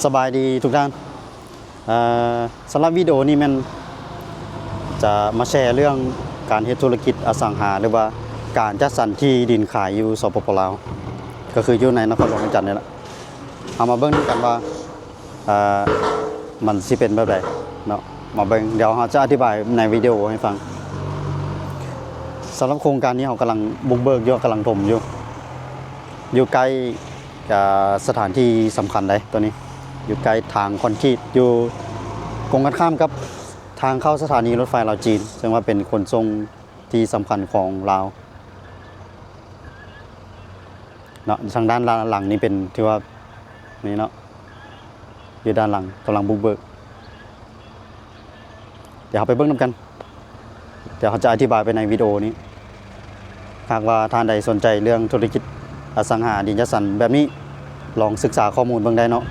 สบายดีทุกท่านสำหรับวิดีโอนี้มันจะมาแชร์เรื่องการเฮ็ดธุรกิจอสังหาหรือว่าการจัดสรรที่ดินขายอยู่สปป.ลาวก็คืออยู่ในนครหลวงเวียงจันทน์นี่แหละเอามาเบิ่งกันว่ามันสิเป็นแบบใดเนาะมาเบิ่งเดี๋ยวเราจะอธิบายในวิดีโอให้ฟังสำหรับโครงการนี้เรากำลังบุกเบิกอยู่กำลังถมอยู่ใกล้สถานที่สำคัญเลยตัวนี้อยู่ใกล้ทางคอนกรีตอยู่ตรงกันข้ามกับทางเข้าสถานีรถไฟลาวจีนซึ่งว่าเป็นขนส่งที่สำคัญของลาวเนาะทางด้านหลังนี้เป็นที่ว่านี่เนาะอยู่ด้านหลังกำลังบุกเบิกเดี๋ยวเราไปเบิ่งนำกันเดี๋ยวเขาจะอธิบายไปในวิดีโอนี้หากว่าท่านใดสนใจเรื่องธุรกิจอสังหาริมทรัพย์แบบนี้ลองศึกษาข้อมูลเบิ่งได้เนาะ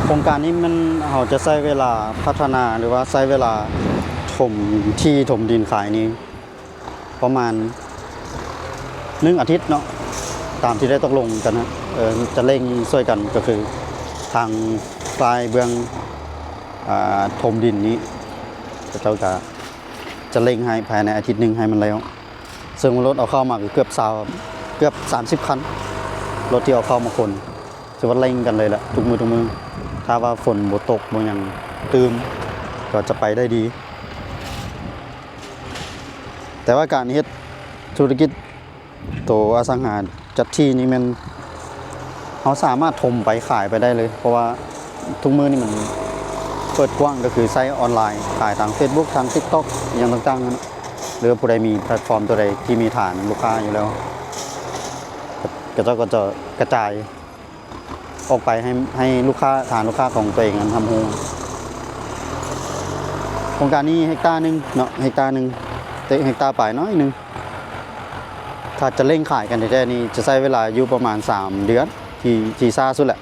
โครงการนี้มันเราจะใช้เวลาพัฒนาหรือว่าใช้เวลาถมดินขายนี้ประมาณ1 อาทิตย์เนาะตามที่ได้ตกลงกันนะจะเร่งช่วยกันก็คือทางฝ่ายเบื้องถมดินนี้เจ้าจะเร่งให้ภายในอาทิตย์หนึ่งให้มันแล้วซึ่งรถเอาเข้ามาเกือบ30 คันรถที่เอาเข้ามาคนถือว่าเร่งกันเลยแหละทุกมือถ้าว่าฝนบ่ตกบ่ยังตื่มก็จะไปได้ดีแต่ว่าการเฮ็ดธุรกิจตัวอสังหาจัดที่นี้มันเขาสามารถถมไปขายไปได้เลยเพราะว่าทุกมือนี่มันเปิดกว้างก็คือไซต์ออนไลน์ขายทาง Facebook ทาง TikTok อย่างต่างๆนะหรือผู้ใดมีแพลตฟอร์มตัวใดที่มีฐานลูกค้าอยู่แล้วก็จะกระจายออกไปให้ลูกค้าฐานลูกค้าของตัวเองนั้นทำโฮงโครงการนี้เฮกตาร์นึงเนาะเฮกตาร์นึงเฮกตาร์ปลายน้อยนึงถ้าจะเร่งขายกันแท้ๆนี่จะใช้เวลาอยู่ประมาณ3 เดือนที่ซ่าสุดแหละ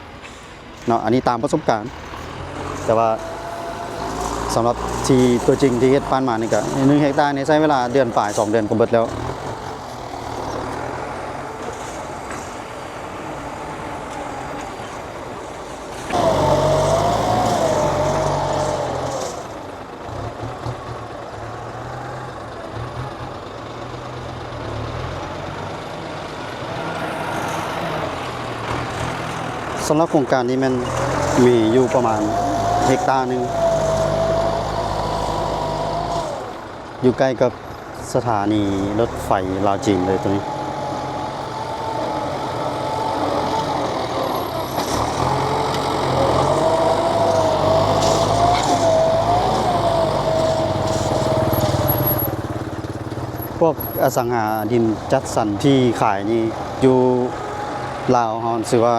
เนาะอันนี้ตามประสบการณ์แต่ว่าสำหรับที่ตัวจริงที่เฮ็ดผ่านมานี่ก็1 เฮกตาร์นี่ใช้เวลาเดือนปลาย2 เดือนก็เบิดแล้วสำหรับโครงการนี้มันมีอยู่ประมาณเฮกตาร์นึงอยู่ใกล้กับสถานีรถไฟลาวจีนเลยตรงนี้พวกอสังหาริมจัดสรรที่ขายนี่อยู่ลาวเฮาถือว่า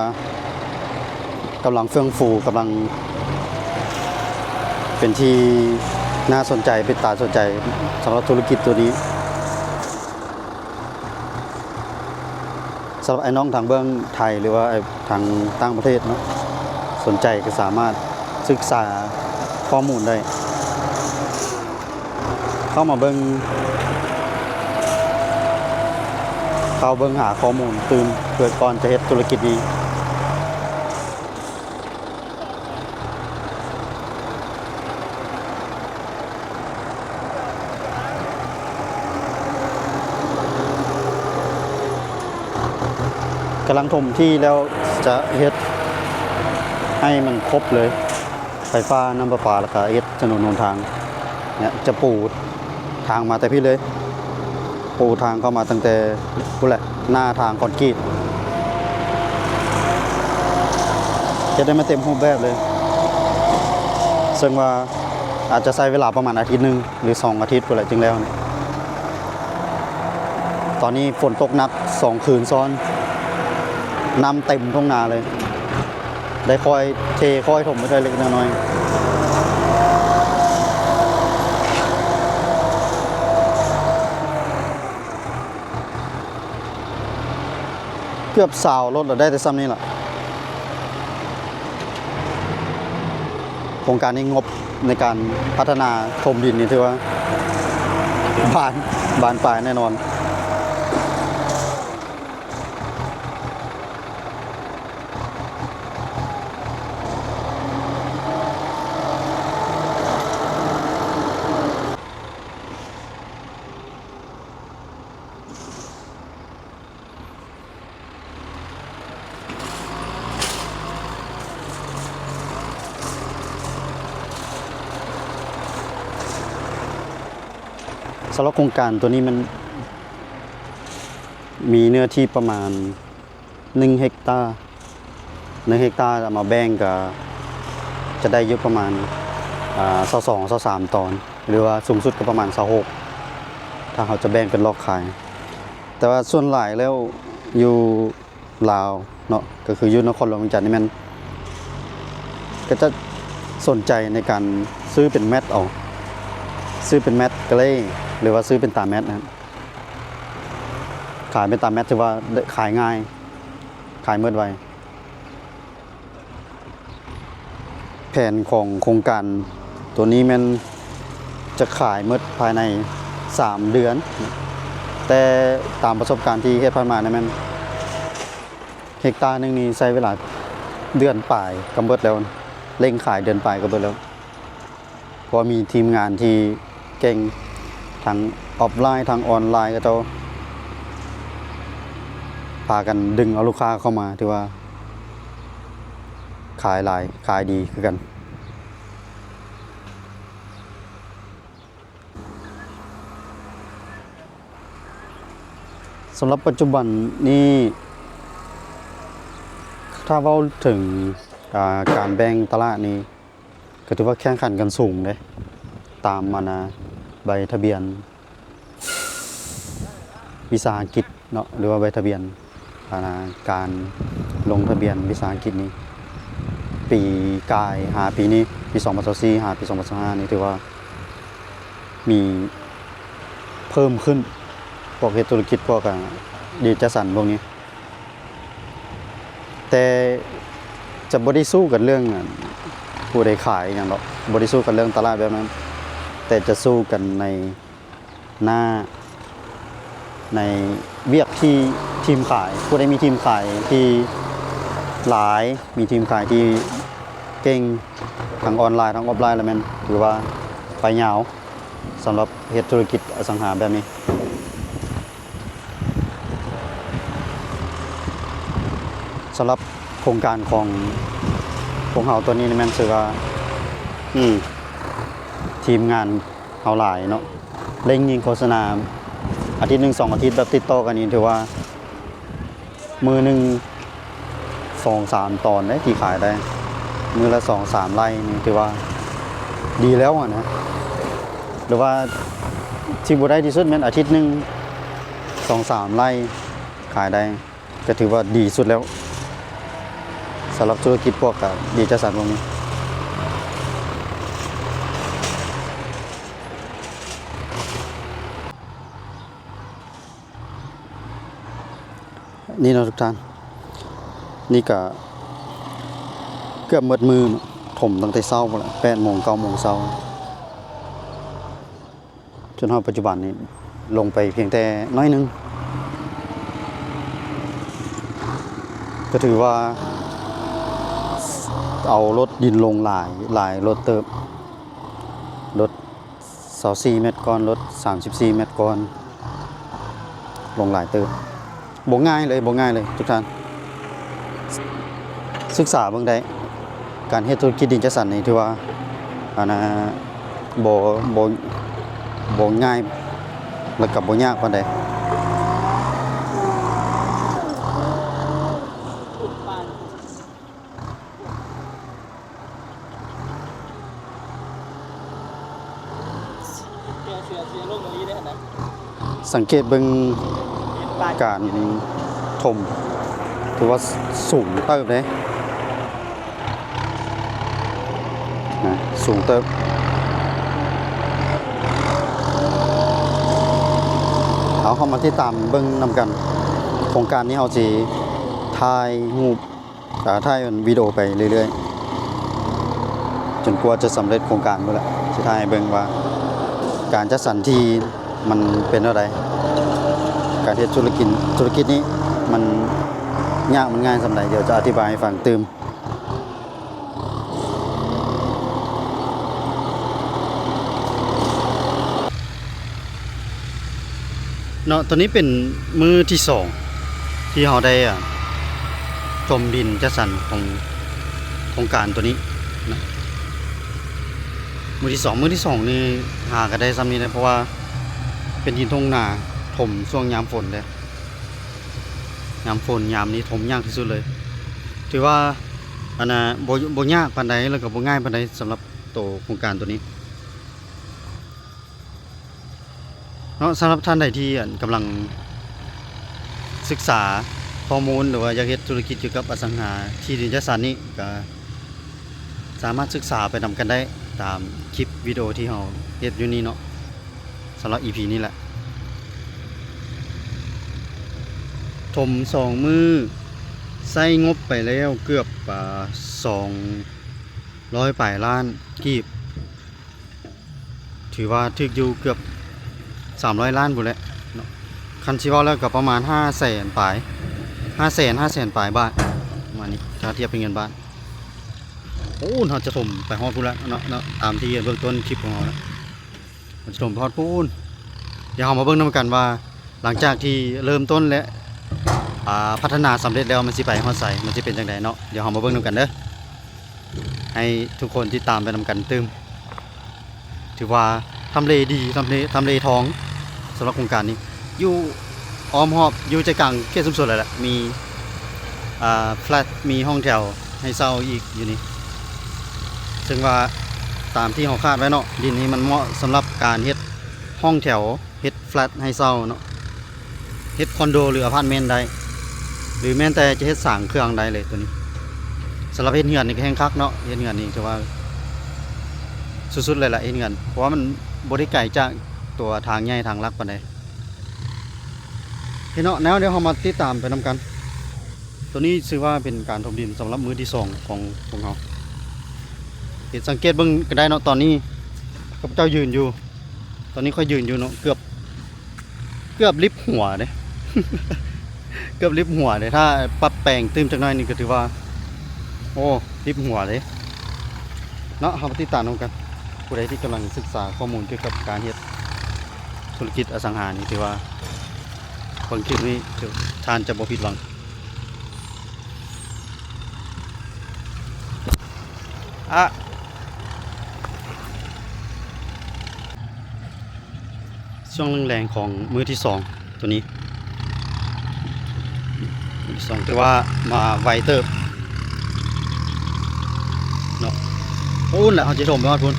กำลังเฟื่องฟูกำลังเป็นที่น่าสนใจเป็นตาสนใจสำหรับธุรกิจตัวนี้สำหรับไอ้น้องทางเบื้องไทยหรือว่าทางต่างประเทศเนาะสนใจก็สามารถศึกษาข้อมูลได้เข้ามาเบื้องหาข้อมูลตื่นเกิดก่อนจะเฮ็ดธุรกิจนี้กำลังถมที่แล้วจะเฮ็ดให้มันครบเลยไฟฟ้าน้ำประปาแล้วก็เฮ็ดถนนหนทางเนี่ยจะปูทางมาแต่พี่เลยปูทางเข้ามาตั้งแต่พูดแหละหน้าทางคอนกรีตจะได้มาเต็มรูปแบบเลยซึ่งว่าอาจจะใช้เวลาประมาณอาทิตย์หนึ่งหรือ2 อาทิตย์พูดแหละจึงแล้วเนี่ยตอนนี้ฝนตกหนัก2 คืนซ้อนน้ำเต็มทุ่งนาเลยได้ค่อยถมไปได้เล็กน้อยเกือบ20 รถเราได้แต่ซ้ำนี่แหละโครงการนี้งบในการพัฒนาถมดินนี่ถือว่าบานปลายแน่นอน สำหรับโครงการตัวนี้มันมีเนื้อที่ประมาณ1เฮกตาร์1เฮกตาร์เอามาแบ่งก็จะได้อยู่ประมาณ22 23ตอนหรือว่าสูงสุดก็ประมาณ26ถ้าเขาจะแบ่งเป็นล็อกขายแต่ว่าส่วนหลายแล้วอยู่ลาวเนาะก็คืออยู่นครหลวงเวียงจันทน์นี่มันก็จะสนใจในการซื้อเป็นแมตเอาซื้อเป็นแมตก็เลยหรือว่าซื้อเป็นตาแมตนะครับขายเป็นตาแมตถือว่าขายง่ายขายเมื่อไวแผนของโครงการตัวนี้มันจะขายเมื่อภายใน3 เดือนแต่ตามประสบการณ์ที่เฮ็ดผ่านมาเนี่ยมันเฮกตาร์นึงนี่ใช้เวลาเดือนปลายก็เบิดแล้วเร่งขายเดือนปลายก็เบิดแล้วเพราะมีทีมงานที่เก่งทั้งออฟไลน์ทั้งออนไลน์ก็เจ้าพากันดึงเอาลูกค้าเข้ามาที่ว่าขายหลายขายดีคือกันสำหรับปัจจุบันนี้ถ้าเว้าถึงการแบ่งตลาดนี้ก็ถือว่าแข่งขันกันสูงเลยตามมานะใบทะเบียนวิสาหกิจเนาะหรือว่าใบทะเบียนการลงทะเบียนวิสาหกิจนี้ปีกายปีนี้ปี2024ปี2025นี่ถือว่ามีเพิ่มขึ้นพวกเฮ็ดธุรกิจพวกดิจิทัลพวกนี้แต่จะบ่ได้สู้กันเรื่องผู้ใดขายอย่างหรอกบ่ได้สู้กันเรื่องตลาดแบบนั้นแต่จะสู้กันในหน้าในเวียกที่ทีมขายผู้ใดมีทีมขายที่หลายมีทีมขายที่เก่งทั้งออนไลน์ทั้งออฟไลน์แล้วแม่นถือว่าไปยาวสำหรับเฮ็ดธุรกิจอสังหาแบบนี้สำหรับโครงการของเฮาตัวนี้นี่แม่นสึกว่าทีมงานเฮาหลายเนาะเร่งยิงโฆษณาอาทิตย์1 2อาทิตย์แบบติดต่อกันนี่ถือว่ามือหนึ่ง2-3 ตอนได้ที่ขายได้มือละ2-3 ไร่นี่ถือว่าดีแล้วนะหรือว่าที่บ่ได้ที่สุดแม่นอาทิตย์หนึง2-3 ไร่ขายได้ก็ถือว่าดีสุดแล้วสำหรับธุรกิจพวกดิจิทัลพวกนี้นี่เนาะทุกท่านนี่ก็เกือบหมดมือถมตั้งแต่เช้าพุ่นล่ะ8 โมง 9 โมงเช้าจนฮอดปัจจุบันนี้ลงไปเพียงแต่น้อยนึงก็ถือว่าเอารถดินลงหลายรถเติบรถ24 เมตรก่อนรถ34 เมตรก่อนลงหลายเติบบ่ง่ายเลยทุกท่านศึกษาเบิ่งได้การเฮ็ดธุรกิจดิจิทัลนี่ถือว่าบ่ง่ายแล้วก็บ่ยากปานใดสังเกตเบิ่งการถมถือว่าสูงเติบเลยนะสูงเติบเอาเข้ามาที่ตามเบิ่งนำกันโครงการนี้เอาสิถ่ายรูปถ่ายวิดีโอไปเรื่อยๆจนกว่าจะสำเร็จโครงการพุ่นล่ะสิถ่ายให้เบิ่งว่าการจัดสรรที่มันเป็นอะไรการเฮ็ดธุรกิจนี้มันยากมันง่ายสำใดเดี๋ยวจะอธิบายให้ฟังตื่มเนาะตัวนี้เป็นมือที่2ที่เราได้จมดินจัดสรรของโครงการตัวนี้นะมือที่2นี่หาก็ได้ซ้ำนี้นะเพราะว่า เป็นดินทุ่งนาถมช่วงยามฝนเลยยามฝนยามนี้ถมยากที่สุดเลยถือว่าอันน่ะบ่ยากปานใดแล้วก็บ่ง่ายปานใดสำหรับตัวโครงการตัวนี้เนาะสำหรับท่านใดที่กำลังศึกษาข้อมูลหรือว่าอยากเฮ็ดธุรกิจเกี่ยวกับอสังหาที่ดินจัดสรรนี้ก็สามารถศึกษาไปนำกันได้ตามคลิปวิดีโอที่เราเฮ็ดอยู่นี่เนาะสำหรับ EP นี้แหละถม2 มือใส่งบไปแล้วเกือบ200ปลายล้านกีบถือว่าถึกอยู่เกือบ300 ล้านพุ่นแหละเนาะคันสิเว้าแล้วก็ประมาณ500,000ปลาย500,000ปลายบาทประมาณนี้ถ้าเทียบเป็นเงินบาทโอ้เราจะถมไปฮอดพุ่นแล้วเนาะตามที่เบื้องต้นคลิปของเรานะมันจะถมไปฮอดพุ่นเดี๋ยวเรามาเบิ่งนำกันว่าหลังจากที่เริ่มต้นและพัฒนาสำเร็จแล้วมันสิไปฮอดไสมันสิเป็นจังไดเนาะเดี๋ยวเรามาเบิ่งนำกันเด้อให้ทุกคนที่ตามไปนำกันตึมถือว่าทำเลดีทำเลทองสำหรับโครงการนี้อยู่อ้อมหอบอยู่ใจกลางเขตชุมชนเลยแหละมีแฟลตมีห้องแถวให้เช่าอีกอยู่นี่ซึ่งว่าตามที่เราคาดไว้เนาะดินนี้มันเหมาะสำหรับการเฮ็ดห้องแถวเฮ็ดแฟลตให้เช่าเนาะเฮ็ดคอนโดหรืออพาร์ตเมนต์ได้หรือแม้แต่จะเฮ็ดสร้างเครื่องได้เลยตัวนี้สำหรับเฮ็ดเฮือนนี่ก็แห้งคักเนาะเฮ็ดเฮือนนี่ถือว่าสุดๆเลยแหละเฮ็ดเฮือนเพราะว่ามันบ่ได้ไกลจากตัวทางใหญ่ทางลักปานใดพี่เนาะแล้วเดี๋ยวเรามาติดตามไปนำกันตัวนี้ชื่อว่าเป็นการถมดินสำหรับมือที่2ของเราเห็นสังเกตเบิ่งก็ได้เนาะตอนนี้ข้าพเจ้ายืนอยู่ตอนนี้ค่อยยืนอยู่เนาะเกือบลิฟต์หัวเด้ เกือบลิฟต์หัวเด้ถ้าปรับแปลงตื้มจักหน่อยนี่ก็ถือว่าโอ้ลิฟต์หัวเด้เนาะเรามาติดตามกันผู้ใดที่กำลังศึกษาข้อมูลเกี่ยวกับการเฮ็ดธุรกิจอสังหานี่ถือว่าคนคลิปนี้ทานจะบ่ผิดหวังช่วงแรงๆของมือที่2ตัวนี้มือที่2แต่ว่ามาไวเติบเนาะโอ้นแหละเขาจะถมไปฮอดพุ่น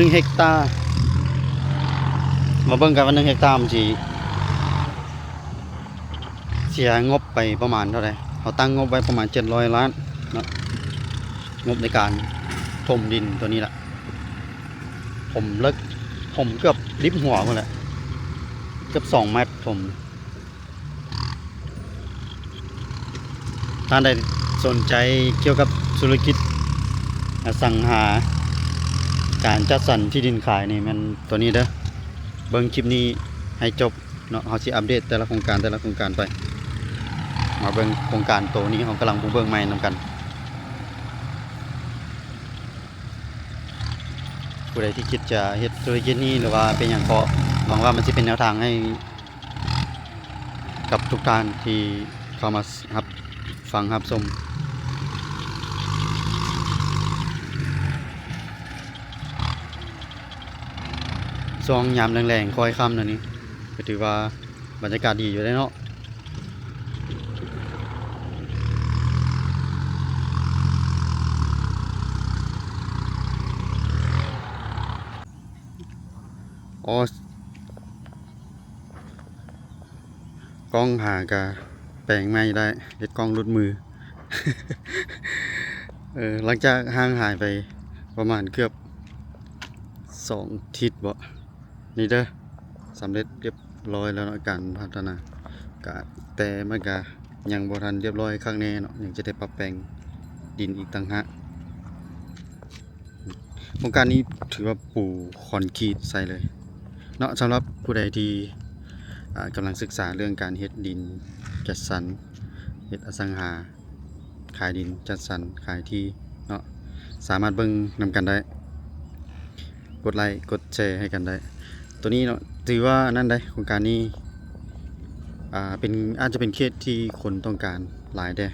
1 เฮกตาร์มาเบิ่งกันว่า1 เฮกตาร์มันสิเสียงบไปประมาณเท่าไหร่เขาตั้งงบไว้ประมาณ700 ล้านเนาะงบในการถมดินตัวนี้แหละผมเลิกผมเกือบลิฟต์หัวหมดแหละเกือบ2 เมตรผมท่านใดสนใจเกี่ยวกับธุรกิจอสังหาการจัดสรรที่ดินขายนี่มันตัวนี้เด้อเบิ่งคลิปนี้ให้จบเนาะเขาสิอัปเดตแต่ละโครงการไปมาเบิ่งโครงการตัวนี้เขากำลังเบิ่งใหม่นำกันผู้ใดที่คิดจะเฮ็ดธุรกิจนี้หรือว่าเป็นอย่างก็หวังว่ามันจะเป็นแนวทางให้กับทุกท่านที่เข้ามารับฟังรับชมช่วงยามแรงๆค่อยค่ำนั่นนี่ก็ถือว่าบรรยากาศดีอยู่ได้เนาะอ๋อกล้องหากะแปลงไม่ได้เฮ็ดกล้องหลุดมือ หลังจากห่างหายไปประมาณเกือบ2 ทิศบ่นี่เด้อสำเร็จเรียบร้อยแล้วเนาะการพัฒนาแต่มันก็ยังบ่ทันเรียบร้อยข้างแน่เนาะยังจะได้ปรับแปลงดินอีกต่างหากโครงการนี้ถือว่าปูคอนกรีตใส่เลยเนาะสำหรับผู้ใดที่กำลังศึกษาเรื่องการเฮ็ดดินจัดสรรเฮ็ดอสังหาขายดินจัดสรรขายที่เนาะสามารถเบิ่งนำกันได้กดไลค์กดแชร์ให้กันได้ตัวนี้เนาะถือว่านั่นได้โครงการนี้เป็นอาจจะเป็นเขตที่คนต้องการหลายได้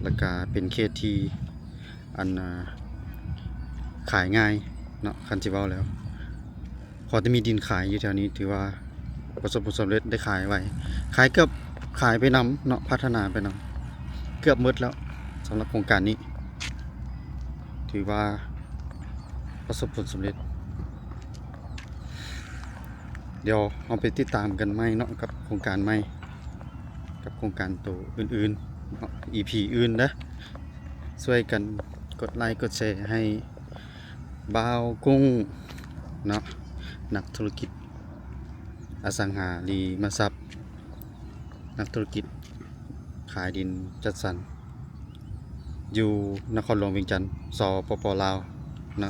แล้วก็เป็นเขตที่ขายง่ายเนาะคันสิเว้าแล้ว พอจะมีดินขายอยู่แถวนี้ถือว่าประสบผลสำเร็จได้ขายไว้ขายเกือบขายไปนำเนาะพัฒนาไปนำเกือบหมดแล้วสำหรับโครงการนี้ ถือว่าประสบผลสำเร็จ เดี๋ยวเอาไปติดตามกันไหมเนาะกับโครงการใหม่กับโครงการตัวอื่นๆเนาะ EP อื่นนะช่วยกันกดไลค์กดแชร์ให้บ่าวกุ้งเนาะนักธุรกิจอสังหาริมทรัพย์นักธุรกิจขายดินจัดสรรอยู่นครหลวงเวียงจันทร์สปปลาวนะ